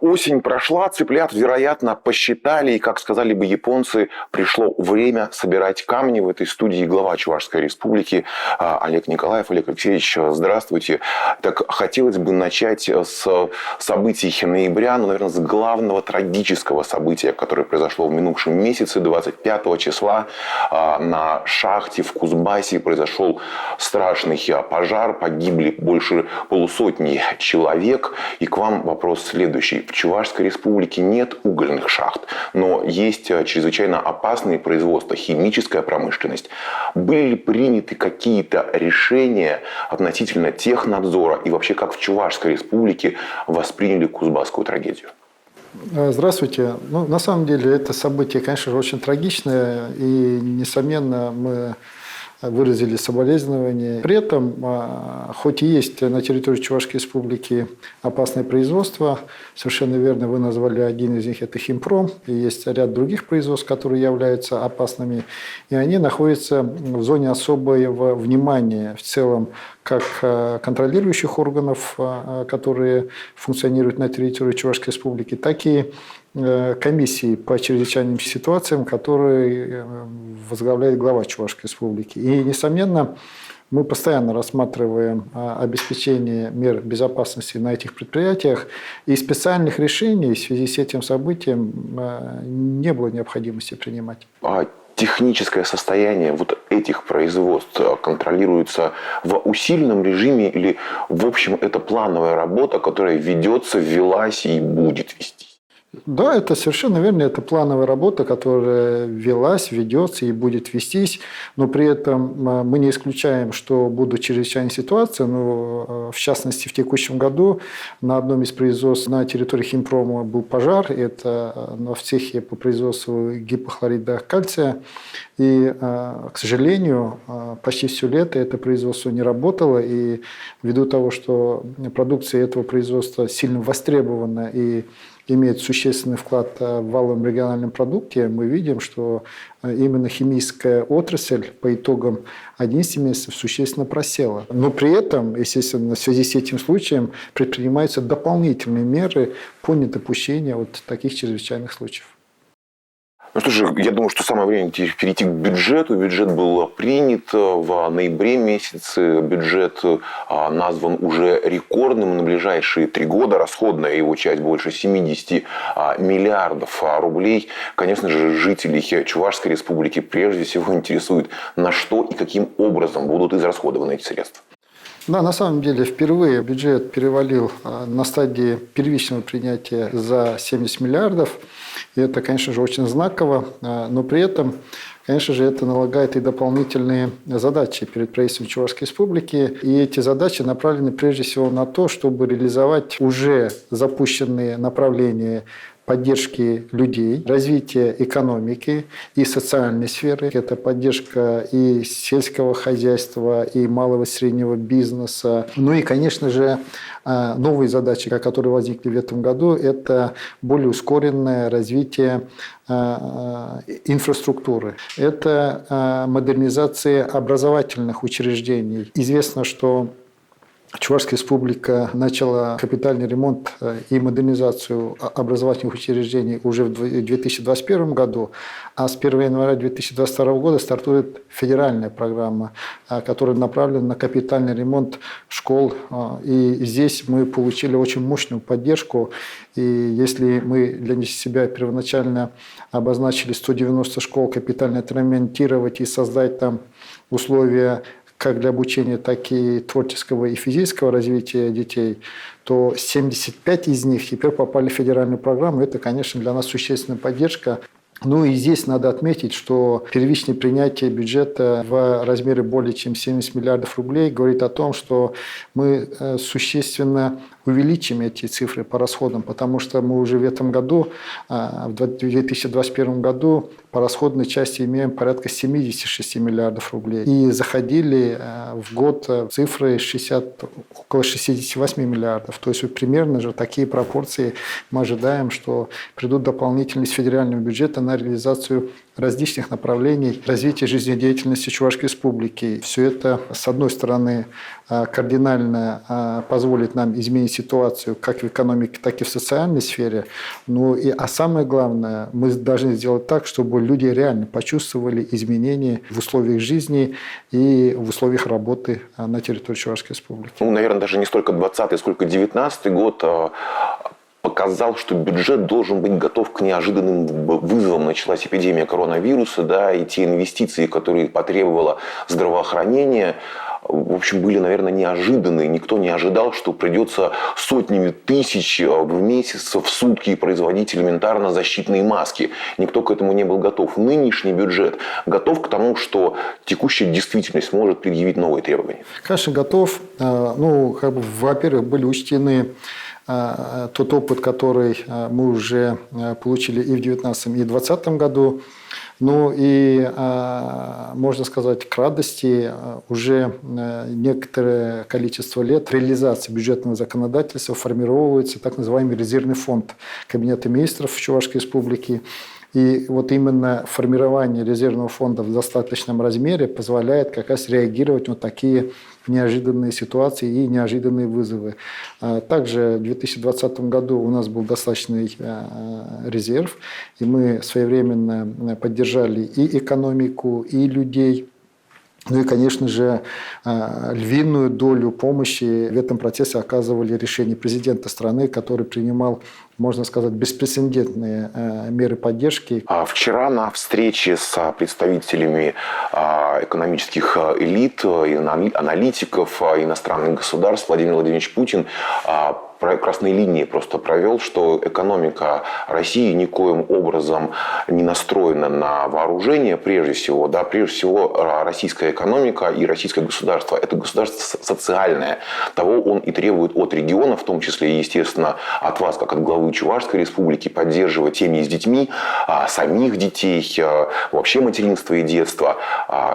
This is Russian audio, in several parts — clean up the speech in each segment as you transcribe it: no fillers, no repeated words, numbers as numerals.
Осень прошла, цыплят, вероятно, посчитали, и, как сказали бы японцы, пришло время собирать камни. В этой студии глава Чувашской республики Олег Николаев. Олег Алексеевич, здравствуйте. Так, хотелось бы начать с событий ноября, но, наверное, с главного трагического события, которое произошло в минувшем месяце, 25 числа. На шахте в Кузбассе произошел страшный пожар, погибли больше полусотни человек. И к вам вопрос следующий. В Чувашской республике нет угольных шахт, но есть чрезвычайно опасные производства, химическая промышленность. Были ли приняты какие-то решения относительно технадзора и вообще как в Чувашской республике восприняли Кузбасскую трагедию? Здравствуйте. На самом деле это событие, конечно же, очень трагичное, и, несомненно, мы выразили соболезнования. При этом, хоть и есть на территории Чувашской республики опасное производство, совершенно верно вы назвали один из них, это химпром, и есть ряд других производств, которые являются опасными, и они находятся в зоне особого внимания в целом как контролирующих органов, которые функционируют на территории Чувашской республики, так и комиссии по чрезвычайным ситуациям, которые возглавляет глава Чувашской республики. И, несомненно, мы постоянно рассматриваем обеспечение мер безопасности на этих предприятиях, и специальных решений в связи с этим событием не было необходимости принимать. Техническое состояние вот этих производств контролируется в усиленном режиме или, в общем, это плановая работа, которая ведется, велась и будет вестись? Да, это совершенно верно. Это плановая работа, которая велась, ведется и будет вестись. Но при этом мы не исключаем, что будут чрезвычайные ситуации. Но, в частности, в текущем году на одном из производств на территории химпрома был пожар. Это в цехе по производству гипохлорида кальция. И, к сожалению, почти все лето это производство не работало. И ввиду того, что продукция этого производства сильно востребована и имеет существенный вклад в валовом региональном продукте, мы видим, что именно химическая отрасль по итогам 11 месяцев существенно просела. Но при этом, естественно, в связи с этим случаем предпринимаются дополнительные меры по недопущению вот таких чрезвычайных случаев. Ну что же, я думаю, что самое время перейти к бюджету. Бюджет был принят в ноябре месяце. Бюджет назван уже рекордным на ближайшие 3 года. Расходная его часть больше 70 миллиардов рублей. Конечно же, жителей Чувашской республики прежде всего интересует, на что и каким образом будут израсходованы эти средства. Да, на самом деле впервые бюджет перевалил на стадии первичного принятия за 70 миллиардов. И это, конечно же, очень знаково, но при этом, конечно же, это налагает и дополнительные задачи перед правительством Чувашской республики. И эти задачи направлены прежде всего на то, чтобы реализовать уже запущенные направления поддержки людей, развития экономики и социальной сферы. Это поддержка и сельского хозяйства, и малого и среднего бизнеса. Ну и, конечно же, новые задачи, которые возникли в этом году, это более ускоренное развитие инфраструктуры. Это модернизация образовательных учреждений. Известно, что Чувашская республика начала капитальный ремонт и модернизацию образовательных учреждений уже в 2021 году, а с 1 января 2022 года стартует федеральная программа, которая направлена на капитальный ремонт школ. И здесь мы получили очень мощную поддержку. И если мы для себя первоначально обозначили 190 школ капитально отремонтировать и создать там условия как для обучения, так и творческого и физического развития детей, то 75 из них теперь попали в федеральную программу. Это, конечно, для нас существенная поддержка. Ну и здесь надо отметить, что первичное принятие бюджета в размере более чем 70 миллиардов рублей говорит о том, что мы существенно увеличим эти цифры по расходам, потому что мы уже в этом году, в 2021 году, по расходной части имеем порядка 76 миллиардов рублей. И заходили в год цифры около 68 миллиардов. То есть примерно же такие пропорции мы ожидаем, что придут дополнительные из федерального бюджета на реализацию различных направлений развития жизнедеятельности Чувашской республики. Все это, с одной стороны, кардинально позволит нам изменить ситуацию как в экономике, так и в социальной сфере. А самое главное, мы должны сделать так, чтобы люди реально почувствовали изменения в условиях жизни и в условиях работы на территории Чувашской Республики. Наверное, даже не столько 20-й, сколько 19-й год показал, что бюджет должен быть готов к неожиданным вызовам. Началась эпидемия коронавируса, да, и те инвестиции, которые потребовало здравоохранение, в общем, были, наверное, неожиданные. Никто не ожидал, что придется сотнями тысяч в месяц, в сутки производить элементарно защитные маски. Никто к этому не был готов. Нынешний бюджет готов к тому, что текущая действительность может предъявить новые требования? Конечно, готов. Во-первых, были учтены тот опыт, который мы уже получили и в 2019 и в 2020 году. Можно сказать, к радости уже некоторое количество лет реализации бюджетного законодательства формировывается так называемый резервный фонд Кабинета министров Чувашской Республики. И вот именно формирование резервного фонда в достаточном размере позволяет как раз реагировать на такие неожиданные ситуации и неожиданные вызовы. Также в 2020 году у нас был достаточный резерв, и мы своевременно поддержали и экономику, и людей. И, конечно же, львиную долю помощи в этом процессе оказывали решения президента страны, который принимал, можно сказать, беспрецедентные меры поддержки. Вчера на встрече с представителями экономических элит, аналитиков иностранных государств Владимир Владимирович Путин красные линии просто провел, что экономика России никоим образом не настроена на вооружение, прежде всего. Да, прежде всего, российская экономика и российское государство – это государство социальное. Того он и требует от региона, в том числе, естественно, от вас, как от главы Чувашской Республики, поддерживать семьи с детьми, самих детей, вообще материнство и детство.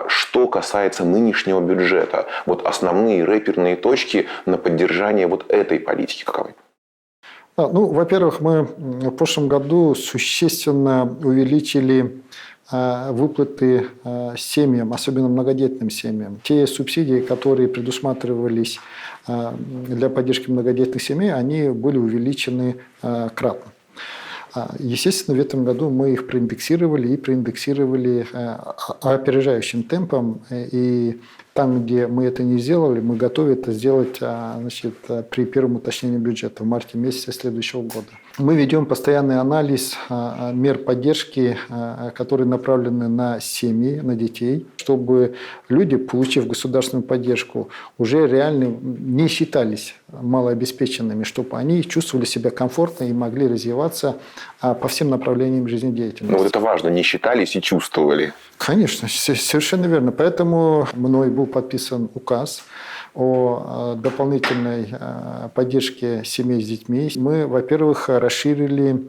Что касается нынешнего бюджета, вот основные рэперные точки на поддержание вот этой политики каковы? Во-первых, мы в прошлом году существенно увеличили выплаты семьям, особенно многодетным семьям. Те субсидии, которые предусматривались для поддержки многодетных семей, они были увеличены кратно. Естественно, в этом году мы их проиндексировали опережающим темпом. И там, где мы это не сделали, мы готовы это сделать при первом уточнении бюджета в марте месяце следующего года. Мы ведем постоянный анализ мер поддержки, которые направлены на семьи, на детей, чтобы люди, получив государственную поддержку, уже реально не считались малообеспеченными, чтобы они чувствовали себя комфортно и могли развиваться по всем направлениям жизнедеятельности. Вот это важно, не считались и чувствовали. Конечно, совершенно верно. Поэтому мной был подписан указ о дополнительной поддержке семей с детьми. Мы, во-первых, расширили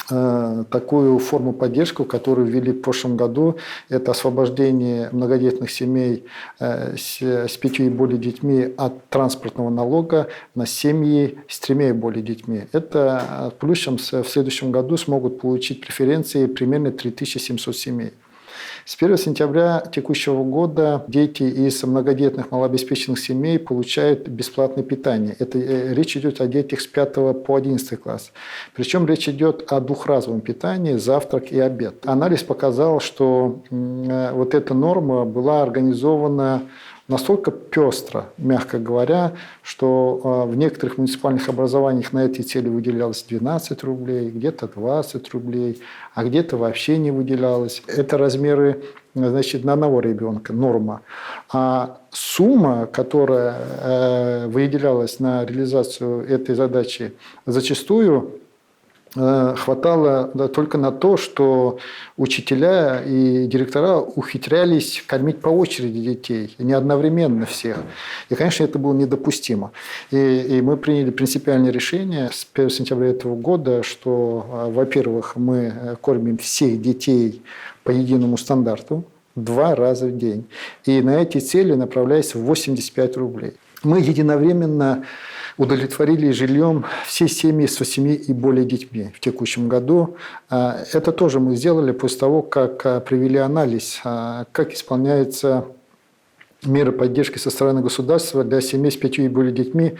такую форму поддержки, которую ввели в прошлом году. Это освобождение многодетных семей с 5 и более детьми от транспортного налога на семьи с 3 и более детьми. Это плюсом в следующем году смогут получить преференции примерно 3700 семей. С 1 сентября текущего года дети из многодетных малообеспеченных семей получают бесплатное питание. Речь идет о детях с 5 по 11 класс. Причем речь идет о двухразовом питании, завтрак и обед. Анализ показал, что вот эта норма была организована настолько пестро, мягко говоря, что в некоторых муниципальных образованиях на эти цели выделялось 12 рублей, где-то 20 рублей, а где-то вообще не выделялось. Это размеры, значит, на одного ребенка, норма. А сумма, которая выделялась на реализацию этой задачи, зачастую хватало только на то, что учителя и директора ухитрялись кормить по очереди детей, не одновременно всех. И, конечно, это было недопустимо. И мы приняли принципиальное решение с 1 сентября этого года, что, во-первых, мы кормим всех детей по единому стандарту 2 раза в день. И на эти цели направляется 85 рублей. Мы единовременно удовлетворили жильем все семьи с 8 и более детьми в текущем году. Это тоже мы сделали после того, как провели анализ, как исполняются меры поддержки со стороны государства для семей с 5 и более детьми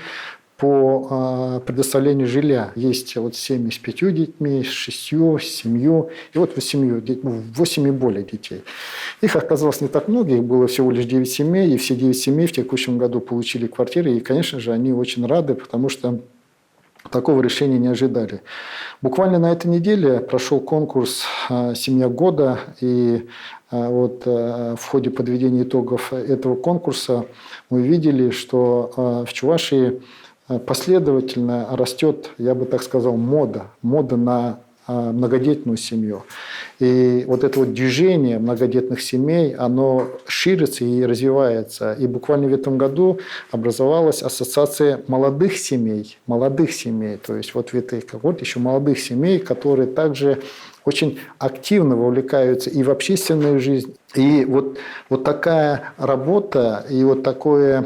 по предоставлению жилья. Есть вот семьи с 5 детьми, с 6, с 7, и вот 8 и более детей. Их оказалось не так много, их было всего лишь 9 семей, и все 9 семей в текущем году получили квартиры, и, конечно же, они очень рады, потому что такого решения не ожидали. Буквально на этой неделе прошел конкурс «Семья года», и вот в ходе подведения итогов этого конкурса мы видели, что в Чувашии последовательно растет, я бы так сказал, мода на многодетную семью. И вот это вот движение многодетных семей, оно ширится и развивается. И буквально в этом году образовалась ассоциация молодых семей. То есть вот в этой когорте еще молодых семей, которые также очень активно вовлекаются и в общественную жизнь. И вот такая работа, и вот такое,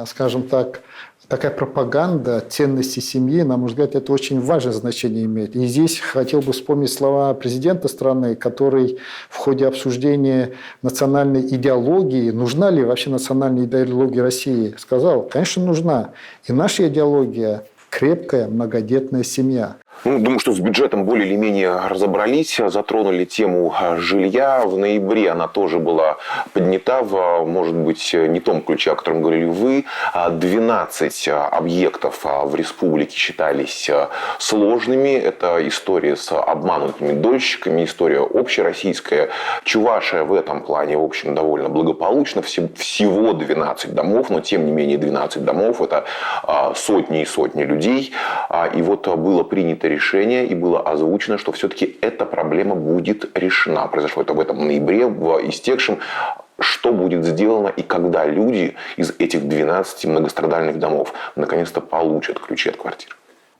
скажем так, такая пропаганда ценностей семьи, на мой взгляд, это очень важное значение имеет. И здесь хотел бы вспомнить слова президента страны, который в ходе обсуждения национальной идеологии, нужна ли вообще национальная идеология России, сказал, конечно, нужна. И наша идеология – крепкая многодетная семья. Думаю, что с бюджетом более или менее разобрались, затронули тему жилья. В ноябре она тоже была поднята в, может быть, не том ключе, о котором говорили вы. 12 объектов в республике считались сложными. Это история с обманутыми дольщиками, история общероссийская. Чувашия в этом плане, в общем, довольно благополучна. Всего 12 домов, но тем не менее 12 домов – это сотни и сотни людей. И вот было принято решение и было озвучено, что все-таки эта проблема будет решена. Произошло это в этом ноябре, в истекшем. Что будет сделано и когда люди из этих 12 многострадальных домов наконец-то получат ключи от квартир?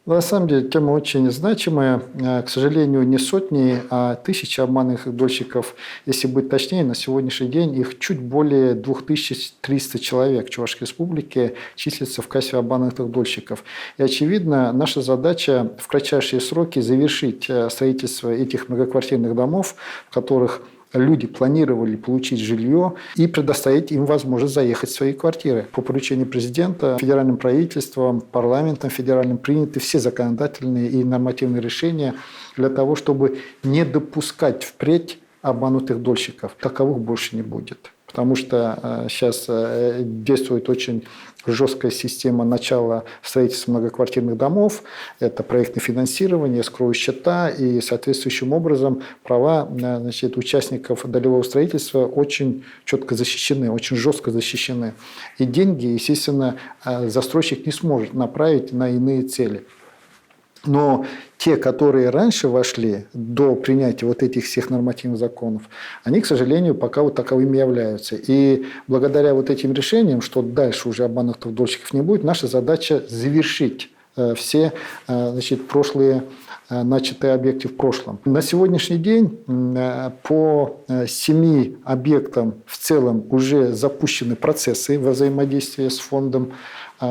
На самом деле тема очень значимая. К сожалению, не сотни, а тысячи обманных дольщиков. Если быть точнее, на сегодняшний день их чуть более 2300 человек в Чувашской республике числится в качестве обманутых дольщиков. И, очевидно, наша задача в кратчайшие сроки завершить строительство этих многоквартирных домов, в которых люди планировали получить жилье и предоставить им возможность заехать в свои квартиры. По поручению президента, федеральным правительством, парламентом федеральным приняты все законодательные и нормативные решения для того, чтобы не допускать впредь обманутых дольщиков. Таковых больше не будет. Потому что сейчас действует очень жесткая система начала строительства многоквартирных домов. Это проектное финансирование, эскроу счета, и соответствующим образом права участников долевого строительства очень четко защищены, очень жестко защищены. И деньги, естественно, застройщик не сможет направить на иные цели. Но те, которые раньше вошли до принятия вот этих всех нормативных законов, они, к сожалению, пока вот таковыми являются. И благодаря вот этим решениям, что дальше уже обманутых дольщиков не будет, наша задача завершить все прошлые начатые объекты в прошлом. На сегодняшний день по 7 объектам в целом уже запущены процессы взаимодействия с фондом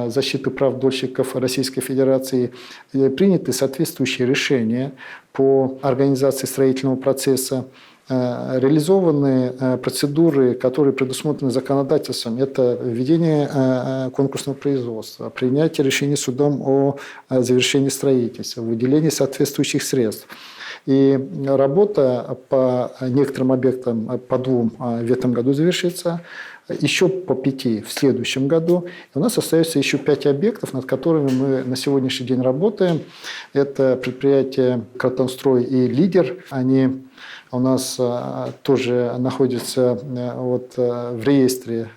защиты прав дольщиков Российской Федерации, приняты соответствующие решения по организации строительного процесса, реализованы процедуры, которые предусмотрены законодательством. Это введение конкурсного производства, принятие решения судом о завершении строительства, выделение соответствующих средств. И работа по некоторым объектам, по 2 в этом году завершится, еще по 5 в следующем году. И у нас остается еще 5 объектов, над которыми мы на сегодняшний день работаем. Это предприятие «Кратонстрой» и «Лидер». Они у нас тоже находятся в реестре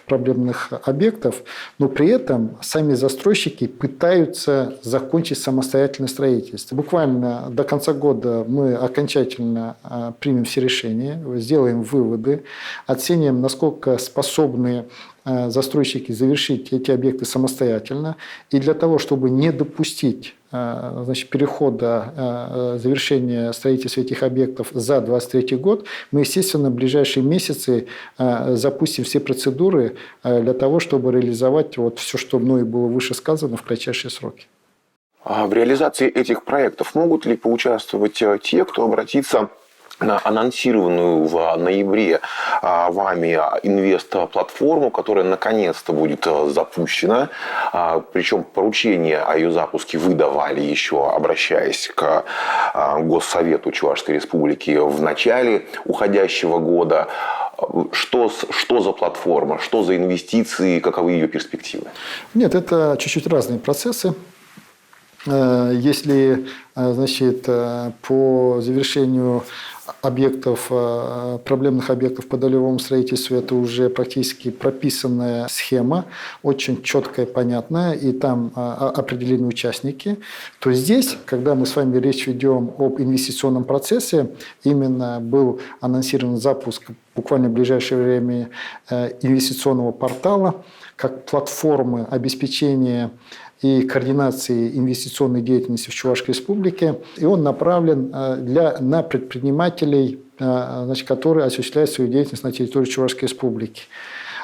проблемных объектов, но при этом сами застройщики пытаются закончить самостоятельное строительство. Буквально до конца года мы окончательно примем все решения, сделаем выводы, оценим, насколько способны застройщики завершить эти объекты самостоятельно. И для того, чтобы не допустить перехода, завершения строительства этих объектов за 2023 год, мы, естественно, в ближайшие месяцы запустим все процедуры для того, чтобы реализовать все, что мной было выше сказано, в кратчайшие сроки. А в реализации этих проектов могут ли поучаствовать те, кто обратится на анонсированную в ноябре вами инвест-платформу, которая наконец-то будет запущена. Причем поручение о ее запуске вы давали еще, обращаясь к Госсовету Чувашской Республики в начале уходящего года. Что за платформа, что за инвестиции, каковы ее перспективы? Нет, это чуть-чуть разные процессы. Если, значит, по завершению объектов, проблемных объектов по долевому строительству, это уже практически прописанная схема, очень четкая, понятная, и там определены участники, то здесь, когда мы с вами речь ведем об инвестиционном процессе, именно был анонсирован запуск буквально в ближайшее время инвестиционного портала, как платформы обеспечения и координации инвестиционной деятельности в Чувашской Республике. И он направлен на предпринимателей, значит, которые осуществляют свою деятельность на территории Чувашской Республики.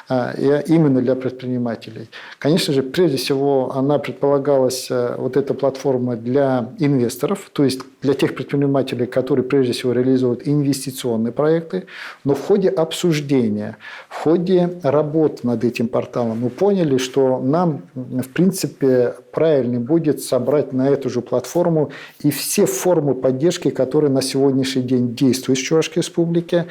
Именно для предпринимателей. Конечно же, прежде всего, она предполагалась, вот эта платформа, для инвесторов, то есть для тех предпринимателей, которые прежде всего реализуют инвестиционные проекты. Но в ходе обсуждения, в ходе работы над этим порталом мы поняли, что нам, в принципе, правильно будет собрать на эту же платформу и все формы поддержки, которые на сегодняшний день действуют в Чувашской Республике,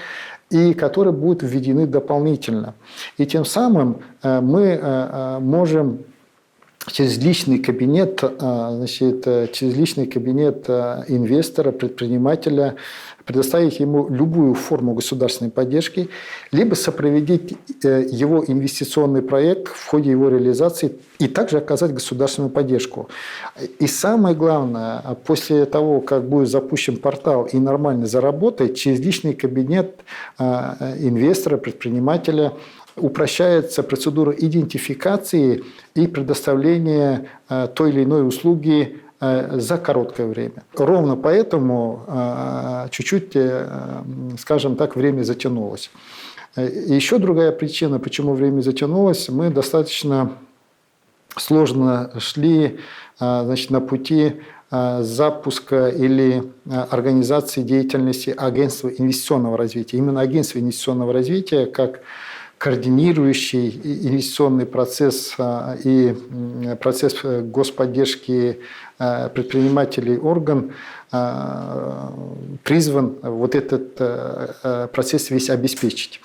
и которые будут введены дополнительно. И тем самым мы можем через личный кабинет, значит, через личный кабинет инвестора, предпринимателя предоставить ему любую форму государственной поддержки, либо сопроводить его инвестиционный проект в ходе его реализации и также оказать государственную поддержку. И самое главное, после того, как будет запущен портал и нормально заработает, через личный кабинет инвестора, предпринимателя упрощается процедура идентификации и предоставления той или иной услуги за короткое время. Ровно поэтому чуть-чуть, скажем так, время затянулось. Еще другая причина, почему время затянулось, мы достаточно сложно шли, значит, на пути запуска или организации деятельности агентства инвестиционного развития. Именно агентство инвестиционного развития как координирующий инвестиционный процесс и процесс господдержки предпринимателей орган призван вот этот процесс весь обеспечить.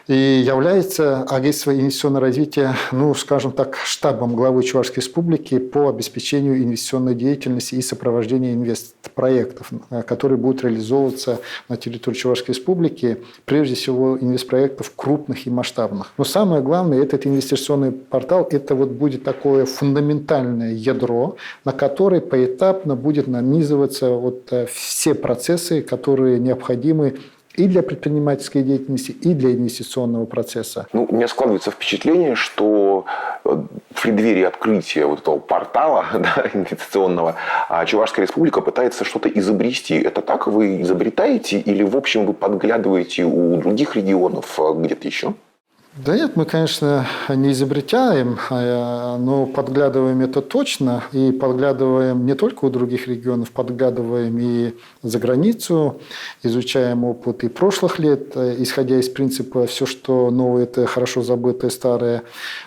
И является агентство инвестиционного развития, ну, скажем так, штабом главы Чувашской Республики по обеспечению инвестиционной деятельности и сопровождению инвестпроектов, которые будут реализовываться на территории Чувашской Республики, прежде всего инвестпроектов крупных и масштабных. Но самое главное, этот инвестиционный портал, это вот будет такое фундаментальное ядро, на которое поэтапно будет нанизываться вот все процессы, которые необходимы и для предпринимательской деятельности, и для инвестиционного процесса. Ну, у меня складывается впечатление, что в преддверии открытия вот этого портала, да, инвестиционного, Чувашская Республика пытается что-то изобрести. Это так вы изобретаете или, в общем, вы подглядываете у других регионов где-то еще? Да нет, мы, конечно, не изобретаем, но подглядываем это точно. И подглядываем не только у других регионов, подглядываем и за границу, изучаем опыт и прошлых лет, исходя из принципа «все, что новое, это хорошо забытое старое».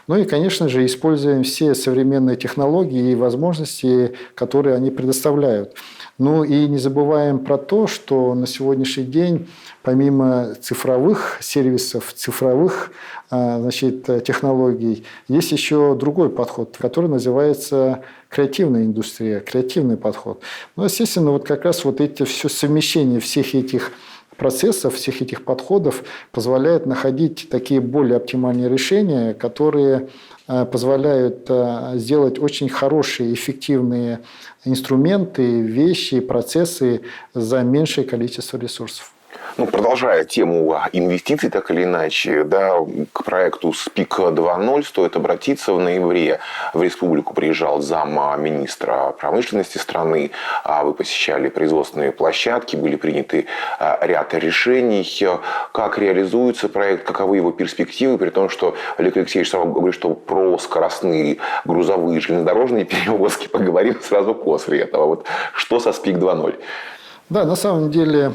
Ну и, конечно же, используем все современные технологии и возможности, которые они предоставляют. Ну и не забываем про то, что на сегодняшний день помимо цифровых сервисов, цифровых, значит, технологий, есть еще другой подход, который называется креативная индустрия, креативный подход. Ну, естественно, вот как раз вот эти все совмещение всех этих процессов, всех этих подходов позволяет находить такие более оптимальные решения, которые позволяют сделать очень хорошие, эффективные инструменты, вещи, процессы за меньшее количество ресурсов. Ну, продолжая тему инвестиций, так или иначе, да, к проекту СПИК 2.0 стоит обратиться. В ноябре в республику приезжал замминистра промышленности страны. Вы посещали производственные площадки, были приняты ряд решений. Как реализуется проект, каковы его перспективы, при том, что Олег Алексеевич сам говорит, что про скоростные грузовые железнодорожные перевозки поговорим сразу после этого. Вот что со СПИК 2.0? Да, на самом деле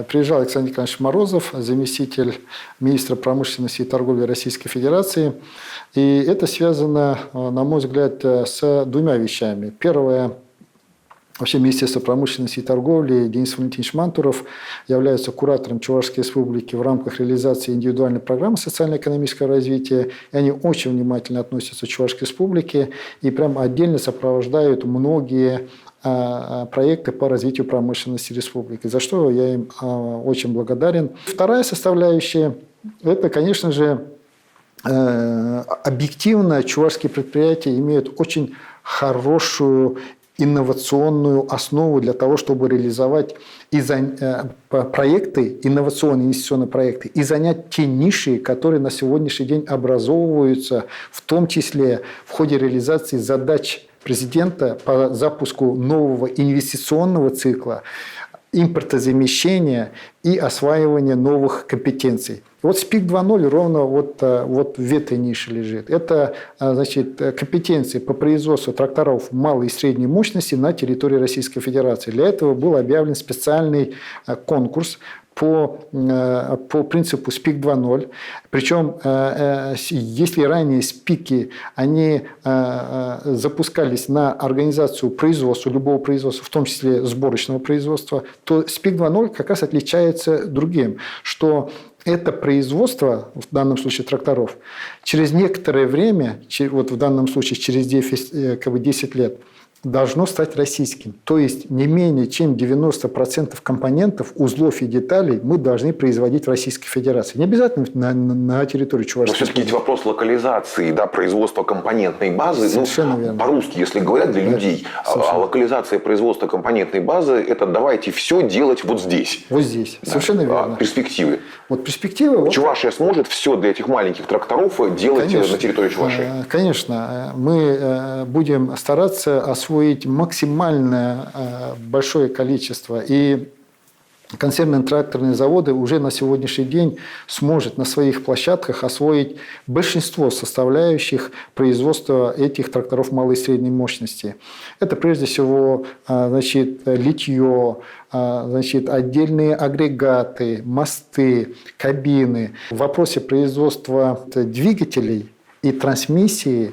приезжал Александр Николаевич Морозов, заместитель министра промышленности и торговли Российской Федерации. И это связано, на мой взгляд, с двумя вещами. Первое. Вообще Министерство промышленности и торговли Денис Валентинович Мантуров является куратором Чувашской республики в рамках реализации индивидуальной программы социально-экономического развития. И они очень внимательно относятся к Чувашской республике и прямо отдельно сопровождают многие проекты по развитию промышленности республики, за что я им очень благодарен. Вторая составляющая – это, конечно же, объективно чувашские предприятия имеют очень хорошую инновационную основу для того, чтобы реализовать проекты, инновационные инвестиционные проекты, и занять те ниши, которые на сегодняшний день образовываются, в том числе в ходе реализации задач президента по запуску нового инвестиционного цикла, импортозамещения и осваивания новых компетенций. Вот СПИК 2.0 ровно вот в этой нише лежит. Это, значит, компетенции по производству тракторов малой и средней мощности на территории Российской Федерации. Для этого был объявлен специальный конкурс по принципу СПИК 2.0. Причем, если ранее СПИКи, они запускались на организацию производства, любого производства, в том числе сборочного производства, то СПИК 2.0 как раз отличается другим, что это производство, в данном случае тракторов, через некоторое время, вот в данном случае через 10 лет, должно стать российским. То есть не менее чем 90% компонентов, узлов и деталей мы должны производить в Российской Федерации. Не обязательно на территории Чувашии. Но все-таки вопрос локализации, да, производства компонентной базы. Совершенно верно. По-русски, если говорят для людей, локализация производства компонентной базы – это давайте все делать вот здесь. Вот здесь. Да. Совершенно верно. Перспективы. Вот перспективы. Чувашия сможет все для этих маленьких тракторов делать на территории Чувашии? Конечно. Мы будем стараться освоить максимально большое количество. И консервные тракторные заводы уже на сегодняшний день сможет на своих площадках освоить большинство составляющих производства этих тракторов малой и средней мощности. Это прежде всего, значит, литье, значит, отдельные агрегаты, мосты, кабины. В вопросе производства двигателей и трансмиссии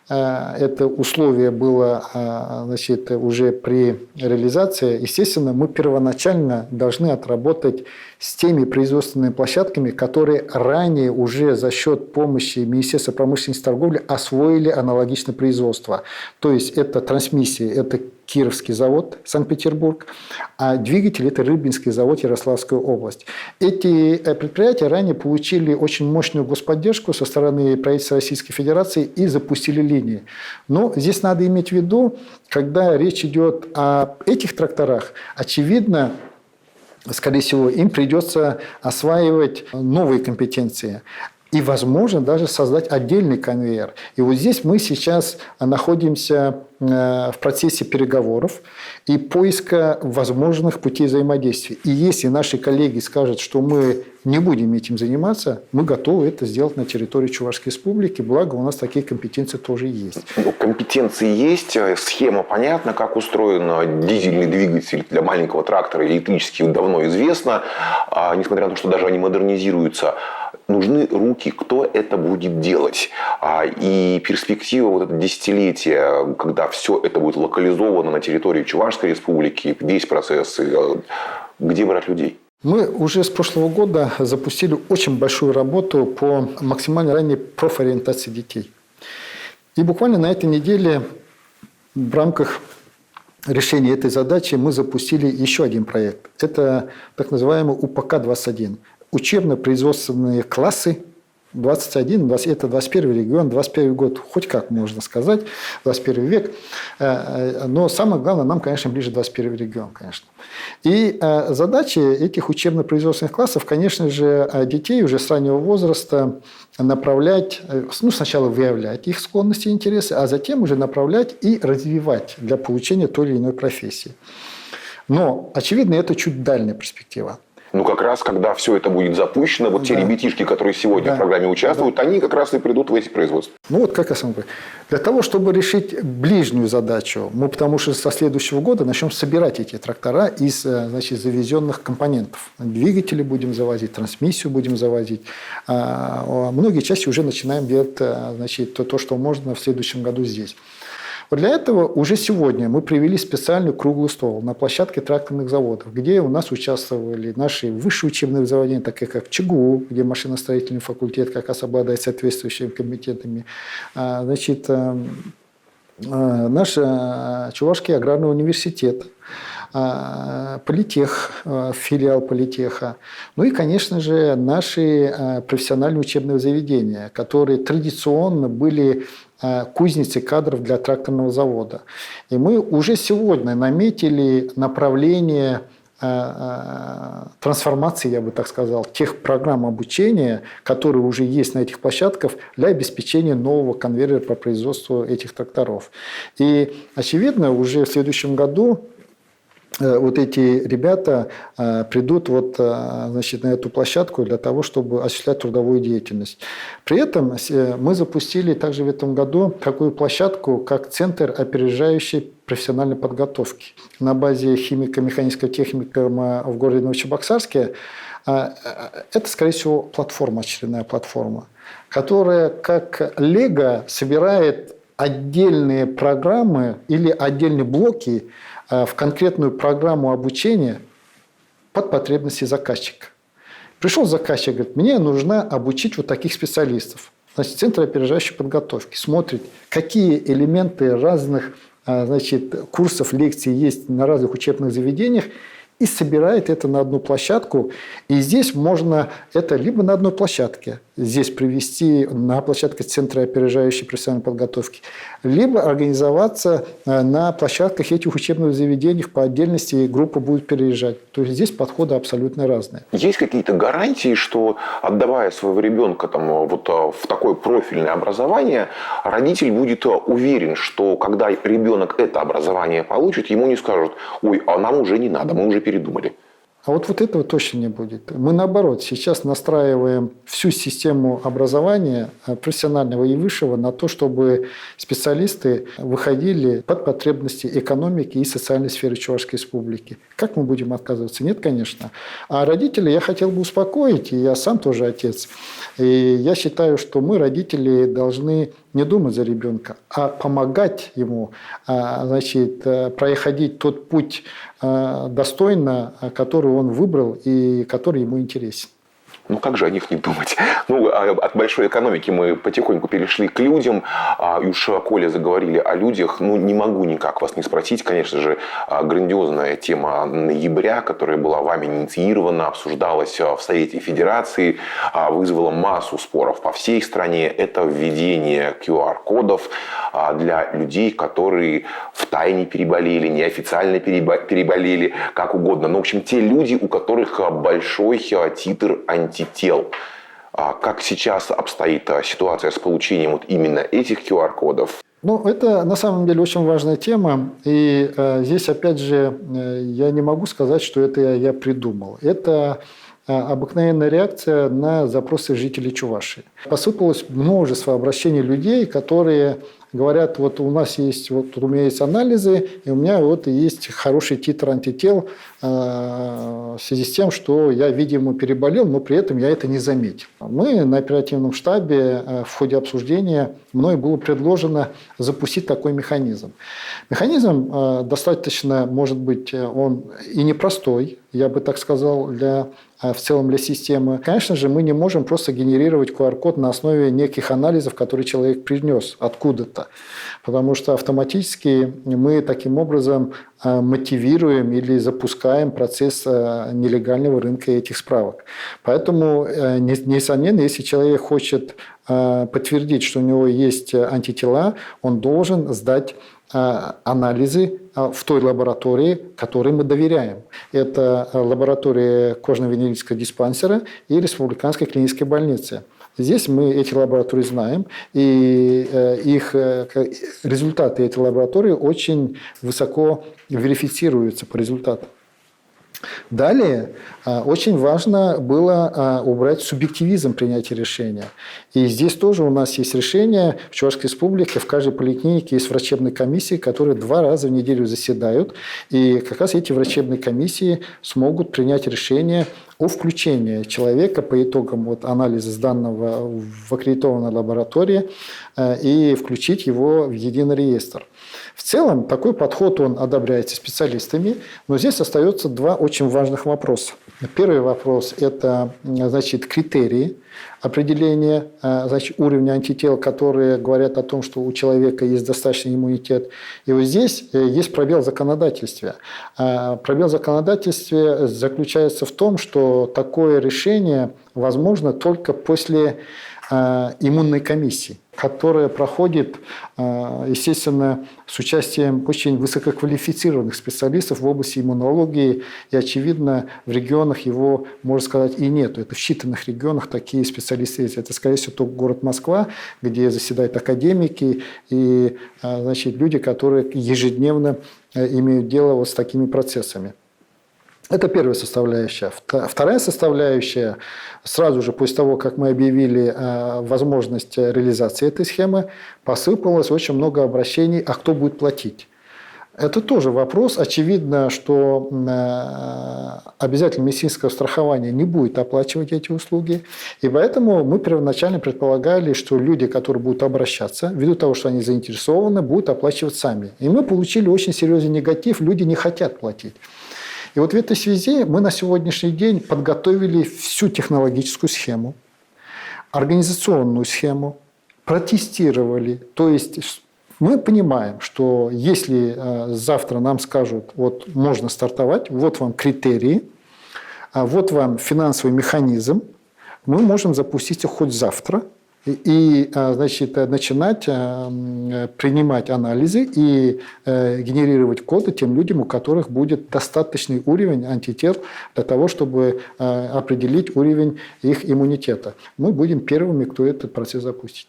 это условие было, значит, уже при реализации. Естественно, мы первоначально должны отработать с теми производственными площадками, которые ранее уже за счет помощи Министерства промышленности и торговли освоили аналогичное производство. То есть это трансмиссия, это Кировский завод, Санкт-Петербург, а двигатель – это Рыбинский завод, Ярославская область. Эти предприятия ранее получили очень мощную господдержку со стороны правительства Российской Федерации и запустили линии. Но здесь надо иметь в виду, когда речь идет о этих тракторах, очевидно, скорее всего, им придется осваивать новые компетенции. И, возможно, даже создать отдельный конвейер. И вот здесь мы сейчас находимся в процессе переговоров и поиска возможных путей взаимодействия. И если наши коллеги скажут, что мы не будем этим заниматься, мы готовы это сделать на территории Чувашской республики. Благо, у нас такие компетенции тоже есть. Компетенции есть, схема понятна, как устроен дизельный двигатель для маленького трактора, электрический, давно известно. Несмотря на то, что даже они модернизируются, нужны руки, кто это будет делать. И перспектива вот это десятилетия, когда все это будет локализовано на территории Чувашской республики, весь процесс, где брать людей? Мы уже с прошлого года запустили очень большую работу по максимально ранней профориентации детей. И буквально на этой неделе в рамках решения этой задачи мы запустили еще один проект. Это так называемый УПК-21. Учебно-производственные классы 21, это 21 регион, 21 год, хоть как можно сказать, 21 век. Но самое главное, нам, конечно, ближе 21 регион, конечно. И задачи этих учебно-производственных классов, конечно же, детей уже с раннего возраста направлять, сначала выявлять их склонности и интересы, а затем уже направлять и развивать для получения той или иной профессии. Но, очевидно, это чуть дальняя перспектива. Ну, как раз, когда все это будет запущено, вот те ребятишки, которые сегодня в программе участвуют, они как раз и придут в эти производства. Ну, вот как я сам говорю. Для того, чтобы решить ближнюю задачу, мы потому что со следующего года начнем собирать эти трактора из, значит, завезенных компонентов. Двигатели будем завозить, трансмиссию будем завозить. Многие части уже начинаем делать, значит, то, что можно в следующем году здесь. Вот для этого уже сегодня мы привели специальный круглый стол на площадке тракторных заводов, где у нас участвовали наши высшие учебные заведения, такие как ЧГУ, где машиностроительный факультет как раз обладает соответствующими компетентами. Значит, наш Чувашский аграрный университет, Политех, филиал Политеха. Ну и, конечно же, наши профессиональные учебные заведения, которые традиционно были кузницей кадров для тракторного завода. И мы уже сегодня наметили направление трансформации, я бы так сказал, тех программ обучения, которые уже есть на этих площадках для обеспечения нового конвейера по производству этих тракторов. И, очевидно, уже в следующем году вот эти ребята придут вот, значит, на эту площадку для того, чтобы осуществлять трудовую деятельность. При этом мы запустили также в этом году такую площадку, как Центр опережающей профессиональной подготовки. На базе химико-механического техникума в городе Новочебоксарске. Это, скорее всего, платформа, очередная платформа, которая как лего собирает отдельные программы или отдельные блоки в конкретную программу обучения под потребности заказчика. Пришел заказчик, говорит, мне нужно обучить вот таких специалистов. Значит, Центр опережающей подготовки смотрит, какие элементы разных, значит, курсов, лекций есть на разных учебных заведениях, и собирает это на одну площадку. И здесь можно это либо на одной площадке, здесь привести на площадке Центра опережающей профессиональной подготовки, либо организоваться на площадках этих учебных заведений по отдельности, и группа будет переезжать. То есть здесь подходы абсолютно разные. Есть какие-то гарантии, что, отдавая своего ребенка там, вот, в такое профильное образование, родитель будет уверен, что когда ребенок это образование получит, ему не скажут, ой, а нам уже не надо, мы уже передумали. А вот этого точно не будет. Мы, наоборот, сейчас настраиваем всю систему образования профессионального и высшего на то, чтобы специалисты выходили под потребности экономики и социальной сферы Чувашской Республики. Как мы будем отказываться? Нет, конечно. А родителей я хотел бы успокоить, и я сам тоже отец. И я считаю, что мы, родители, должны не думать за ребенка, а помогать ему, значит, проходить тот путь достойно, который он выбрал и который ему интересен. Ну, как же о них не думать? Ну, от большой экономики мы потихоньку перешли к людям. И уж, коли заговорили о людях, ну, не могу никак вас не спросить. Конечно же, грандиозная тема ноября, которая была вами инициирована, обсуждалась в Совете Федерации, вызвала массу споров по всей стране. Это введение QR-кодов для людей, которые втайне переболели, неофициально переболели, как угодно. Ну, в общем, те люди, у которых большой титр антител. Как сейчас обстоит ситуация с получением вот именно этих QR-кодов? Ну, это на самом деле очень важная тема. И здесь, опять же, я не могу сказать, что это я придумал. Это обыкновенная реакция на запросы жителей Чувашии. Посыпалось множество обращений людей, которые говорят, вот у нас есть, вот у меня есть анализы, и у меня вот есть хороший титр антител в связи с тем, что я, видимо, переболел, но при этом я это не заметил. Мы на оперативном штабе в ходе обсуждения мной было предложено запустить такой механизм. Механизм достаточно, может быть, он и непростой, я бы так сказал, в целом для системы. Конечно же, мы не можем просто генерировать QR-код на основе неких анализов, которые человек принес откуда-то. Потому что автоматически мы таким образом мотивируем или запускаем процесс нелегального рынка этих справок. Поэтому, несомненно, если человек хочет подтвердить, что у него есть антитела, он должен сдать анализы в той лаборатории, которой мы доверяем. Это лаборатория кожно-венерического диспансера и Республиканской клинической больницы. Здесь мы эти лаборатории знаем, и результаты этой лаборатории очень высоко верифицируются по результатам. Далее очень важно было убрать субъективизм принятия решения. И здесь тоже у нас есть решение в Чувашской республике. В каждой поликлинике есть врачебные комиссии, которые 2 раза в неделю заседают. И как раз эти врачебные комиссии смогут принять решение о включении человека по итогам анализа сданного в аккредитованной лаборатории и включить его в единый реестр. В целом, такой подход он одобряется специалистами, но здесь остается 2 очень важных вопроса. Первый вопрос – это критерии определения уровня антител, которые говорят о том, что у человека есть достаточный иммунитет. И вот здесь есть пробел в законодательстве. Пробел в законодательстве заключается в том, что такое решение возможно только после иммунной комиссии, которая проходит, естественно, с участием очень высококвалифицированных специалистов в области иммунологии. И, очевидно, в регионах его, можно сказать, и нету. Это в считанных регионах такие специалисты есть. Это, скорее всего, только город Москва, где заседают академики и люди, которые ежедневно имеют дело с такими процессами. Это первая составляющая. Вторая составляющая, сразу же после того, как мы объявили возможность реализации этой схемы, посыпалось очень много обращений, а кто будет платить. Это тоже вопрос. Очевидно, что обязательное медицинское страхование не будет оплачивать эти услуги. И поэтому мы первоначально предполагали, что люди, которые будут обращаться, ввиду того, что они заинтересованы, будут оплачивать сами. И мы получили очень серьезный негатив. Люди не хотят платить. И вот в этой связи мы на сегодняшний день подготовили всю технологическую схему, организационную схему, протестировали. То есть мы понимаем, что если завтра нам скажут, вот можно стартовать, вот вам критерии, вот вам финансовый механизм, мы можем запустить их хоть завтра. И начинать принимать анализы и генерировать коды тем людям, у которых будет достаточный уровень антител для того, чтобы определить уровень их иммунитета. Мы будем первыми, кто этот процесс запустит.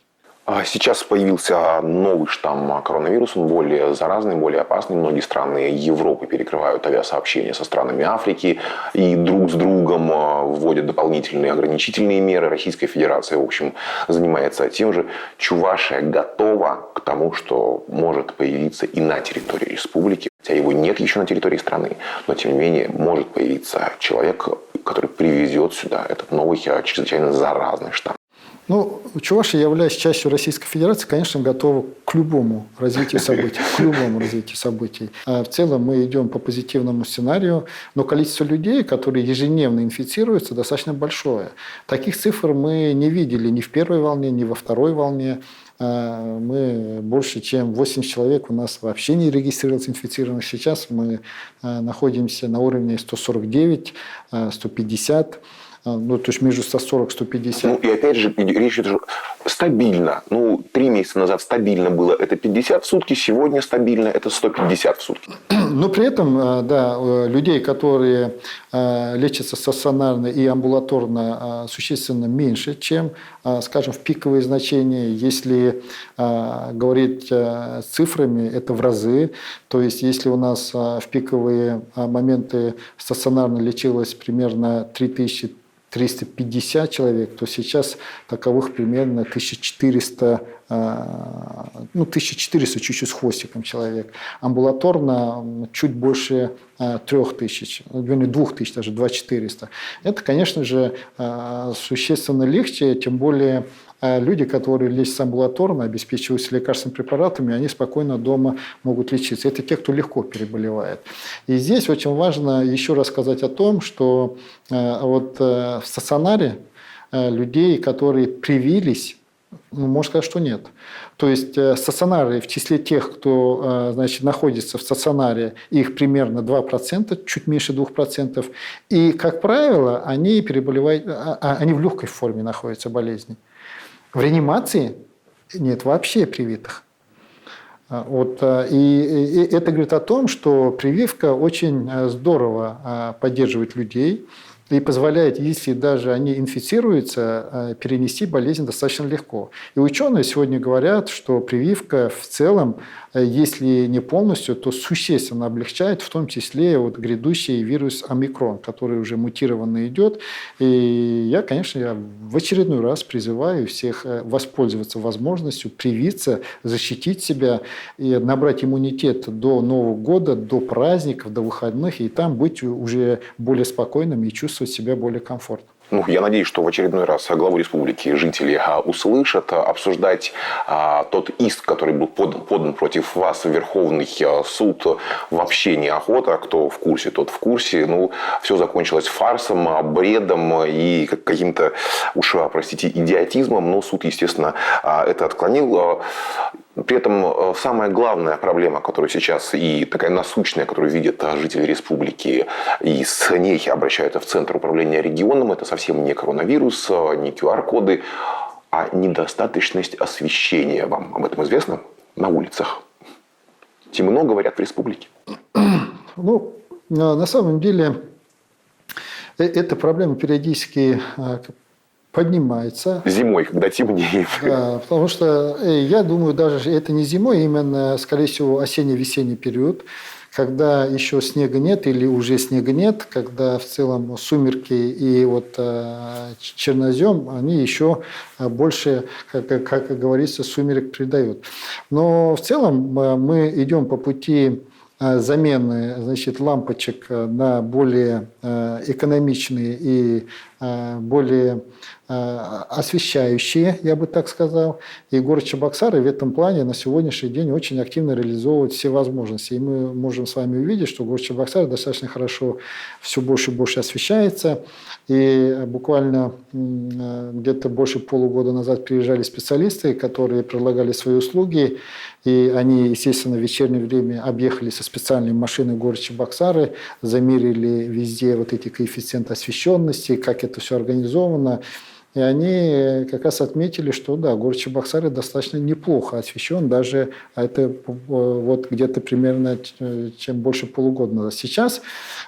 Сейчас появился новый штамм коронавируса, он более заразный, более опасный. Многие страны Европы перекрывают авиасообщения со странами Африки и друг с другом вводят дополнительные ограничительные меры. Российская Федерация, в общем, занимается тем же. Чувашия готова к тому, что может появиться и на территории республики. Хотя его нет еще на территории страны, но тем не менее может появиться человек, который привезет сюда этот новый чрезвычайно заразный штамм. Чувашия, являясь частью Российской Федерации, конечно, готова к любому развитию событий. В целом мы идем по позитивному сценарию, но количество людей, которые ежедневно инфицируются, достаточно большое. Таких цифр мы не видели ни в первой волне, ни во второй волне. Мы больше, чем 80 человек у нас вообще не регистрировалось инфицированных. Сейчас мы находимся на уровне 149, 150. То есть между 140 и 150. И опять же, речь идет стабильно. 3 месяца назад стабильно было это 50 в сутки, сегодня стабильно это 150 в сутки. Но при этом, да, людей, которые лечатся стационарно и амбулаторно, существенно меньше, чем, скажем, в пиковые значения. Если говорить цифрами, это в разы. То есть, если у нас в пиковые моменты стационарно лечилось примерно 3350 человек, то сейчас таковых примерно 1400, 1400 чуть-чуть с хвостиком человек. Амбулаторно чуть больше 3000, вернее 2000, даже 2400. Это, конечно же, существенно легче, тем более люди, которые лечатся амбулаторно, обеспечиваются лекарственными препаратами, они спокойно дома могут лечиться. Это те, кто легко переболевает. И здесь очень важно еще раз сказать о том, что в стационаре людей, которые привились, можно сказать, что нет. То есть стационары в числе тех, кто находится в стационаре, их примерно 2%, чуть меньше 2%. И, как правило, они переболевают, они в легкой форме находятся болезни. В реанимации нет вообще привитых. И это говорит о том, что прививка очень здорово поддерживает людей. и позволяет, если даже они инфицируются, перенести болезнь достаточно легко. И ученые сегодня говорят, что прививка в целом, если не полностью, то существенно облегчает, в том числе вот грядущий вирус омикрон, который уже мутированно идет. И я, конечно, в очередной раз призываю всех воспользоваться возможностью привиться, защитить себя и набрать иммунитет до Нового года, до праздников, до выходных, и там быть уже более спокойным и чувствовать себя более комфортно. Ну, я надеюсь, что в очередной раз главу республики жители услышат. Обсуждать тот иск, который был подан против вас в Верховный суд, вообще неохота. Кто в курсе, тот в курсе. Ну, все закончилось фарсом, бредом и каким-то, уж простите, идиотизмом. Но суд, естественно, это отклонил. При этом самая главная проблема, которую сейчас и такая насущная, которую видят жители республики, и с ней обращаются в Центр управления регионом, это совсем не коронавирус, не QR-коды, а недостаточность освещения. Вам об этом известно? На улицах темно, говорят, в республике. Ну, на самом деле, эта проблема периодически поднимается. Зимой, когда темнеет. Да, потому что, я думаю, даже это не зимой, именно, скорее всего, осенне-весенний период, когда еще снега нет или уже снега нет, когда в целом сумерки и вот чернозем, они еще больше, как говорится, сумерек придают. Но в целом мы идем по пути замены, значит, лампочек на более экономичные и более освещающие, я бы так сказал. И город Чебоксары в этом плане на сегодняшний день очень активно реализовывает все возможности. И мы можем с вами увидеть, что город Чебоксары достаточно хорошо все больше и больше освещается. И буквально где-то больше полугода назад приезжали специалисты, которые предлагали свои услуги. И они, естественно, в вечернее время объехали со специальной машиной город Чебоксары, замерили везде вот эти коэффициенты освещенности, как это все организовано. И они как раз отметили, что да, город Чебоксары достаточно неплохо освещен, даже это вот где-то примерно чем больше полугода назад. Сейчас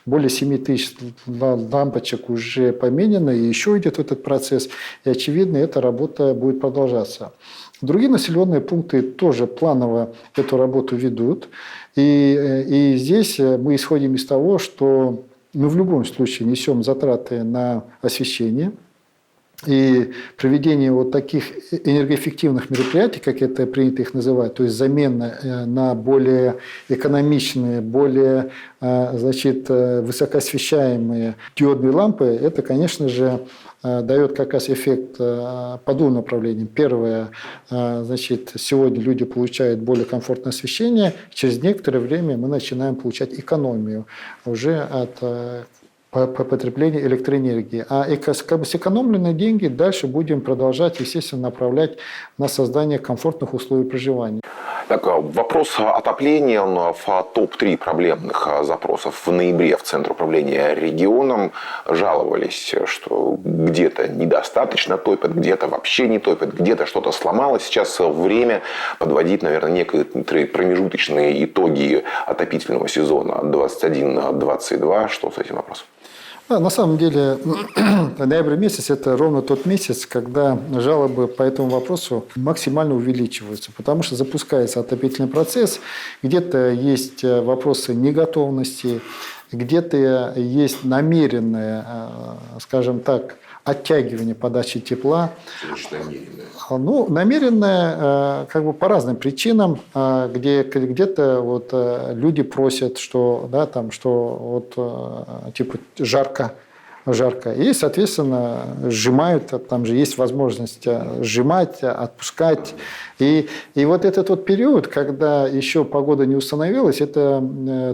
более 7 тысяч лампочек уже поменено, и еще идет этот процесс, и очевидно, эта работа будет продолжаться. Другие населенные пункты тоже планово эту работу ведут. И здесь мы исходим из того, что мы в любом случае несем затраты на освещение. И проведение вот таких энергоэффективных мероприятий, как это принято их называть, то есть замена на более экономичные, более, значит, высокоосвещаемые диодные лампы, это, конечно же, дает как раз эффект по двум направлениям. Первое, значит, сегодня люди получают более комфортное освещение, через некоторое время мы начинаем получать экономию уже от по потреблению электроэнергии. А как бы сэкономленные деньги дальше будем продолжать, естественно, направлять на создание комфортных условий проживания. Так, вопрос отопления, он в топ-3 проблемных запросов в ноябре в Центр управления регионом. Жаловались, что где-то недостаточно топят, где-то вообще не топят, где-то что-то сломалось. Сейчас время подводить, наверное, некоторые промежуточные итоги отопительного сезона 21-22. Что с этим вопросом? Да, на самом деле, ноябрь месяц – это ровно тот месяц, когда жалобы по этому вопросу максимально увеличиваются, потому что запускается отопительный процесс, где-то есть вопросы неготовности, где-то есть намеренное, скажем так, оттягивание подачи тепла. Ну, намеренное как бы по разным причинам, где-то вот люди просят, что, да, там, что вот, типа жарко. И, соответственно, сжимают, там же есть возможность сжимать, отпускать. И вот этот вот период, когда еще погода не установилась, это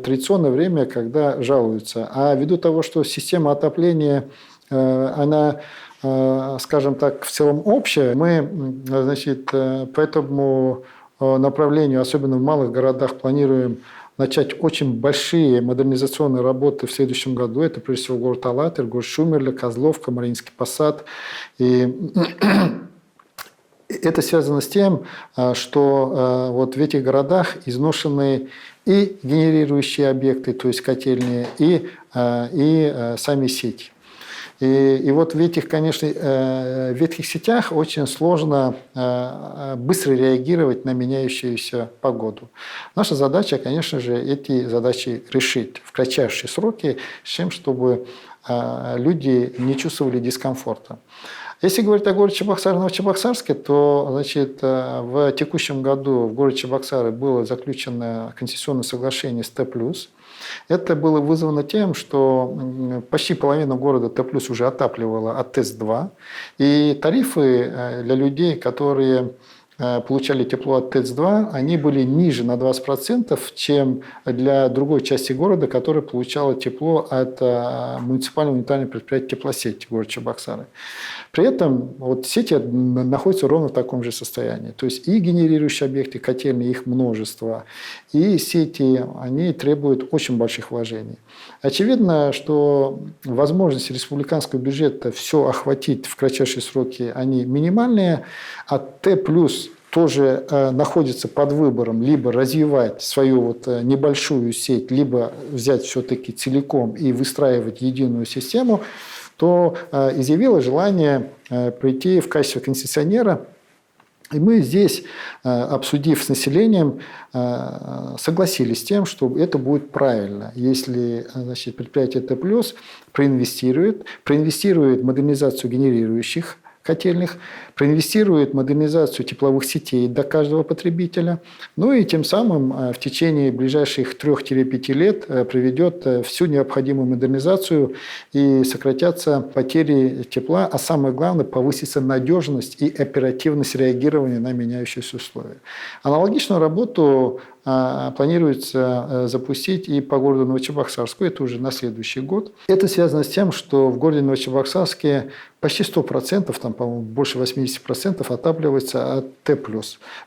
традиционное время, когда жалуются. А ввиду того, что система отопления, она, скажем так, в целом общая, мы, значит, по этому направлению, особенно в малых городах, планируем начать очень большие модернизационные работы в следующем году. Это, прежде всего, город Алатырь, город Шумерля, Козловка, Мариинский Посад. И это связано с тем, что вот в этих городах изношены и генерирующие объекты, то есть котельные, и сами сети. И вот в этих, конечно, ветхих сетях очень сложно быстро реагировать на меняющуюся погоду. Наша задача, конечно же, эти задачи решить в кратчайшие сроки, с тем, чтобы люди не чувствовали дискомфорта. Если говорить о городе Чебоксары, Новочебоксарске, то значит, в текущем году в городе Чебоксары было заключено концессионное соглашение с Т+. Это было вызвано тем, что почти половина города Т+ уже отапливала от ТЭЦ-2. И тарифы для людей, которые получали тепло от ТЭЦ-2, они были ниже на 20%, чем для другой части города, которая получала тепло от муниципального унитарного предприятия «Теплосеть» города Чебоксары. При этом вот сети находятся ровно в таком же состоянии. То есть и генерирующие объекты, котельные, их множество, и сети, они требуют очень больших вложений. Очевидно, что возможности республиканского бюджета все охватить в кратчайшие сроки, они минимальные, а Т+ тоже находится под выбором либо развивать свою вот небольшую сеть, либо взять все-таки целиком и выстраивать единую систему, то изъявила желание прийти в качестве концессионера. И мы здесь, обсудив с населением, согласились с тем, что это будет правильно, если, значит, предприятие Т+ проинвестирует в модернизацию генерирующих котельных, проинвестирует в модернизацию тепловых сетей до каждого потребителя, ну и тем самым в течение ближайших 3-5 лет проведет всю необходимую модернизацию и сократятся потери тепла, а самое главное, повысится надежность и оперативность реагирования на меняющиеся условия. Аналогичную работу планируется запустить и по городу Новочебоксарску, это уже на следующий год. Это связано с тем, что в городе Новочебоксарске почти 100%, там, по-моему, больше 80% отапливается от Т+,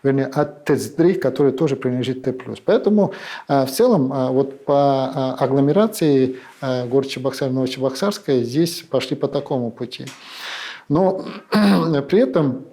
вернее, от ТЭЦ-3, который тоже принадлежит Т+. Поэтому в целом вот по агломерации город Чебоксары, Новочебоксарская здесь пошли по такому пути. Но при этом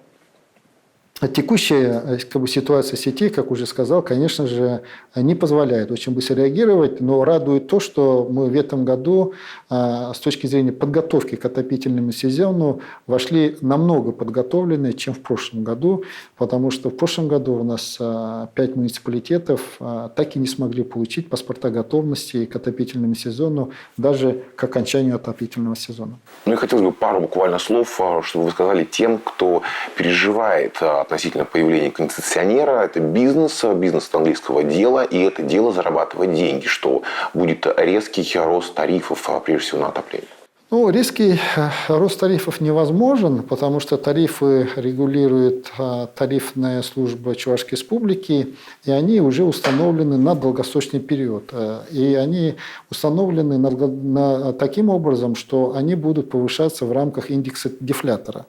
текущая ситуация сетей, как уже сказал, конечно же, не позволяет очень быстро реагировать, но радует то, что мы в этом году с точки зрения подготовки к отопительному сезону вошли намного подготовленные, чем в прошлом году, потому что в прошлом году у нас 5 муниципалитетов так и не смогли получить паспорта готовности к отопительному сезону, даже к окончанию отопительного сезона. Ну и хотелось бы пару буквально слов, чтобы вы сказали тем, кто переживает относительно появления концессионера. Это бизнес от английского дела, и это дело зарабатывать деньги, что будет резкий рост тарифов, прежде всего, на отопление. Ну, резкий рост тарифов невозможен, потому что тарифы регулирует тарифная служба Чувашской Республики, и они уже установлены на долгосрочный период. И они установлены таким образом, что они будут повышаться в рамках индекса дефлятора.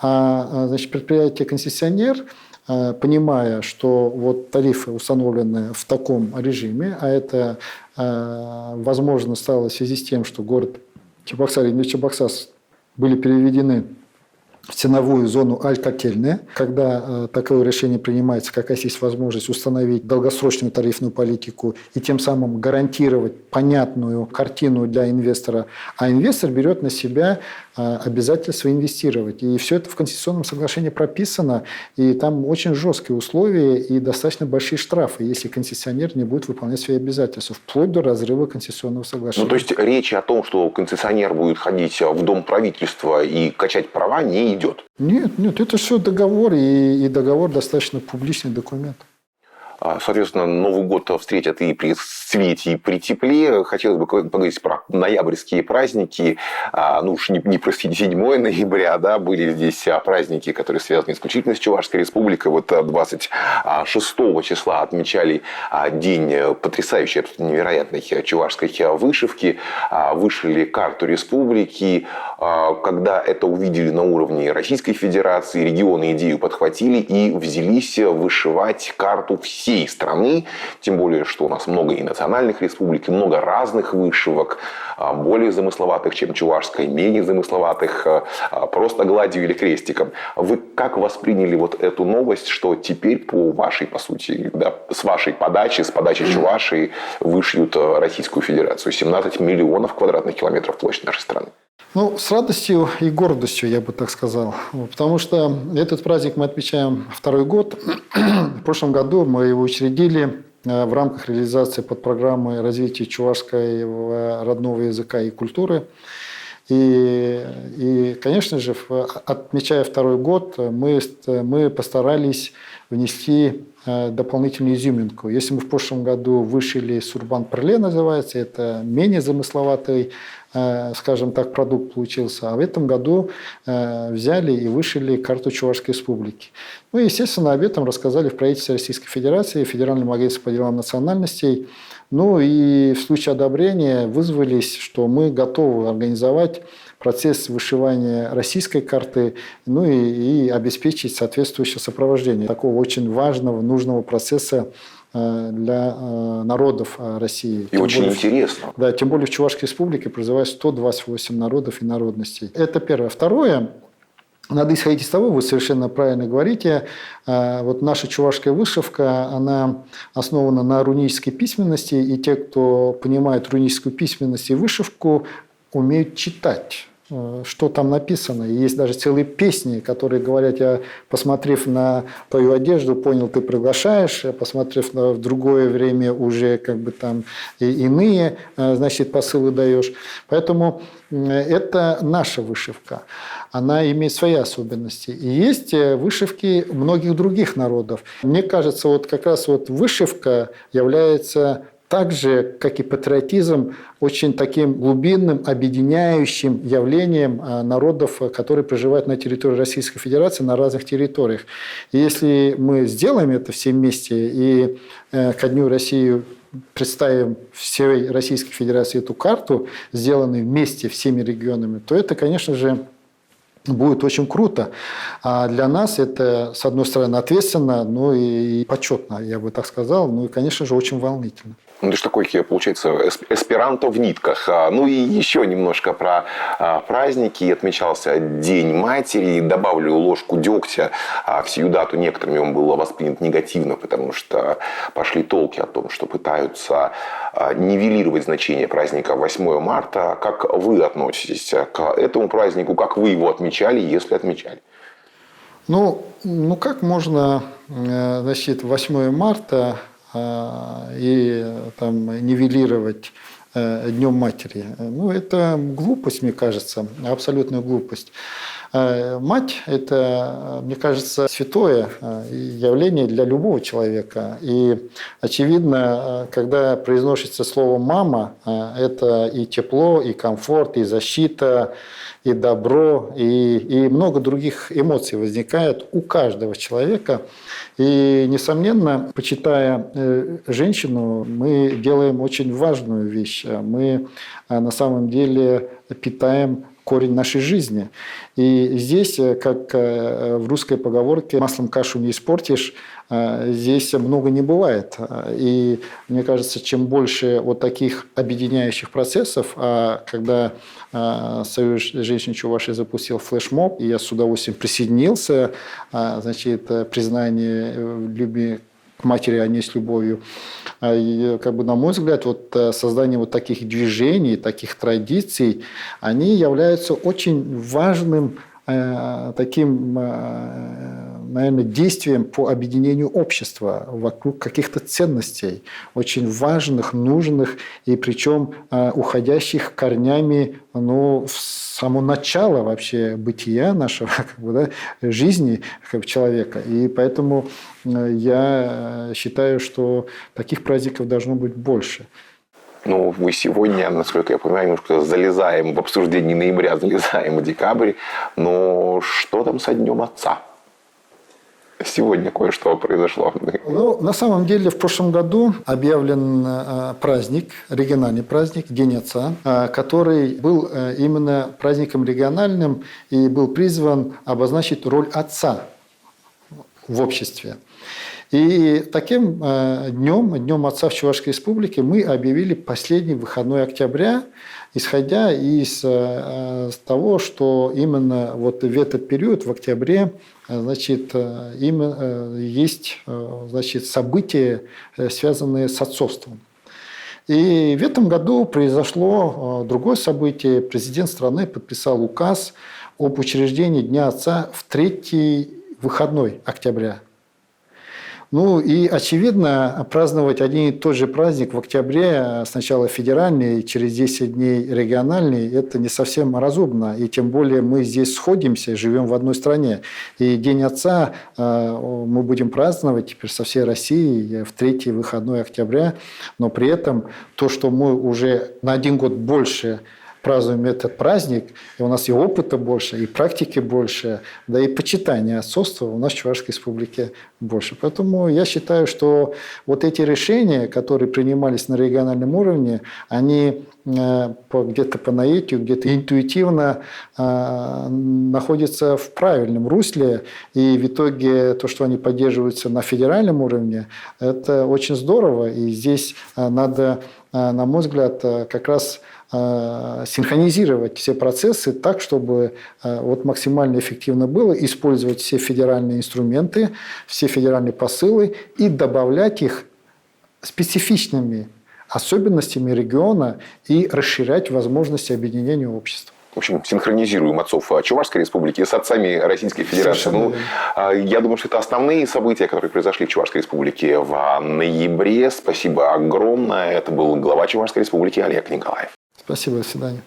Значит, предприятие-концессионер, понимая, что вот тарифы установлены в таком режиме, а это возможно стало в связи с тем, что город Чебоксары и Новочебоксарск были переведены в ценовую зону аль-котельная. Когда такое решение принимается, как раз есть возможность установить долгосрочную тарифную политику и тем самым гарантировать понятную картину для инвестора. А инвестор берет на себя обязательство инвестировать. И все это в концессионном соглашении прописано, и там очень жесткие условия и достаточно большие штрафы, если концессионер не будет выполнять свои обязательства, вплоть до разрыва концессионного соглашения. Ну, то есть речи о том, что концессионер будет ходить в Дом правительства и качать права, не идет? Нет, это все договор, и договор достаточно публичный документ. Соответственно, Новый год встретят и при свете, и при тепле. Хотелось бы поговорить про ноябрьские праздники. Ну уж не про 7 ноября, да, были здесь праздники, которые связаны исключительно с Чувашской Республикой. Вот 26 числа отмечали день потрясающей, невероятной чувашской вышивки. Вышили карту республики. Когда это увидели на уровне Российской Федерации, регионы идею подхватили и взялись вышивать карту всей страны, тем более, что у нас много и национальных республик, и много разных вышивок, более замысловатых, чем чувашская, менее замысловатых, просто гладью или крестиком. Вы как восприняли вот эту новость, что теперь по вашей, по сути, да, с вашей подачи, с подачи Чувашии вышьют Российскую Федерацию? 17 миллионов квадратных километров площадь нашей страны. Ну, с радостью и гордостью, я бы так сказал. Потому что этот праздник мы отмечаем второй год. В прошлом году мы его учредили в рамках реализации подпрограммы развития чувашского родного языка и культуры. И, конечно же, отмечая второй год, мы постарались внести дополнительную изюминку. Если мы в прошлом году вышили Сурбан-Перле, называется, это менее замысловатый, скажем так, продукт получился, а в этом году взяли и вышили карту Чувашской республики. Ну и, естественно, об этом рассказали в правительстве Российской Федерации, Федеральном агентстве по делам национальностей. Ну и в случае одобрения вызвались, что мы готовы организовать процесс вышивания российской карты, ну и обеспечить соответствующее сопровождение такого очень важного, нужного процесса для народов России. И очень интересно. Да, тем более в Чувашской республике проживает 128 народов и народностей. Это первое. Второе. Надо исходить из того, вы совершенно правильно говорите, вот наша чувашская вышивка, она основана на рунической письменности, и те, кто понимает руническую письменность и вышивку, умеют читать, что там написано. И есть даже целые песни, которые говорят: я, посмотрев на твою одежду, понял, ты приглашаешь, посмотрев в другое время, уже как бы там и иные, значит, посылы даешь. Поэтому это наша вышивка. Она имеет свои особенности. И есть вышивки многих других народов. Мне кажется, вот как раз вот вышивка является так же, как и патриотизм, очень таким глубинным, объединяющим явлением народов, которые проживают на территории Российской Федерации, на разных территориях. И если мы сделаем это все вместе и ко Дню России представим всей Российской Федерации эту карту, сделанную вместе всеми регионами, то это, конечно же, будет очень круто. А для нас это, с одной стороны, ответственно, но и почетно, я бы так сказал, ну и, конечно же, очень волнительно. Ну, это же такой, получается, эсперанто в нитках. Ну и еще немножко про праздники. Отмечался День матери. Добавлю ложку дегтя. В сию дату некоторыми он был воспринят негативно, потому что пошли толки о том, что пытаются нивелировать значение праздника 8 марта. Как вы относитесь к этому празднику? Как вы его отмечали, если отмечали? Ну как можно, значит, 8 марта и там нивелировать Днем матери? Ну, это глупость, мне кажется, абсолютная глупость. Мать – это, мне кажется, святое явление для любого человека. И, очевидно, когда произносится слово «мама», это и тепло, и комфорт, и защита, и добро, и много других эмоций возникает у каждого человека. И, несомненно, почитая женщину, мы делаем очень важную вещь. Мы на самом деле питаем корень нашей жизни. И здесь, как в русской поговорке, маслом кашу не испортишь, здесь много не бывает. И мне кажется, чем больше вот таких объединяющих процессов, когда Союз женщин Чувашии запустил флешмоб, и я с удовольствием присоединился, значит, признание любви к матери, а не с любовью. И, как бы, на мой взгляд, вот создание вот таких движений, таких традиций, они являются очень важным таким, наверное, действием по объединению общества вокруг каких-то ценностей, очень важных, нужных, и причем уходящих корнями, ну, в само начало вообще бытия нашего, как бы, да, жизни как бы, человека. И поэтому я считаю, что таких праздников должно быть больше. Ну, мы сегодня, насколько я понимаю, немножко залезаем в обсуждение ноября, залезаем в декабрь. Но что там со Днем Отца? Сегодня кое-что произошло. Ну, на самом деле, в прошлом году объявлен праздник, региональный праздник, День Отца, который был именно праздником региональным и был призван обозначить роль отца в обществе. И таким днем Отца в Чувашской Республике мы объявили последний выходной октября, исходя из того, что именно вот в этот период, в октябре, значит, есть, значит, события, связанные с отцовством. И в этом году произошло другое событие. Президент страны подписал указ об учреждении Дня Отца в третий выходной октября. Ну и, очевидно, праздновать один и тот же праздник в октябре, сначала федеральный, через 10 дней региональный, это не совсем разумно. И тем более мы здесь сходимся, живем в одной стране. И День Отца мы будем праздновать теперь со всей Россией в третий выходной октября. Но при этом то, что мы уже на 1 год больше празднуем этот праздник, и у нас и опыта больше, и практики больше, да и почитания отцовства у нас в Чувашской Республике больше. Поэтому я считаю, что вот эти решения, которые принимались на региональном уровне, они где-то по наитию, где-то интуитивно находятся в правильном русле, и в итоге то, что они поддерживаются на федеральном уровне, это очень здорово, и здесь надо, на мой взгляд, как раз синхронизировать все процессы так, чтобы вот максимально эффективно было, использовать все федеральные инструменты, все федеральные посылы и добавлять их специфичными особенностями региона и расширять возможности объединения общества. В общем, синхронизируем отцов Чувашской Республики с отцами Российской Федерации. Ну, я думаю, что это основные события, которые произошли в Чувашской Республике в ноябре. Спасибо огромное. Это был глава Чувашской Республики Олег Николаев. Спасибо, до свидания.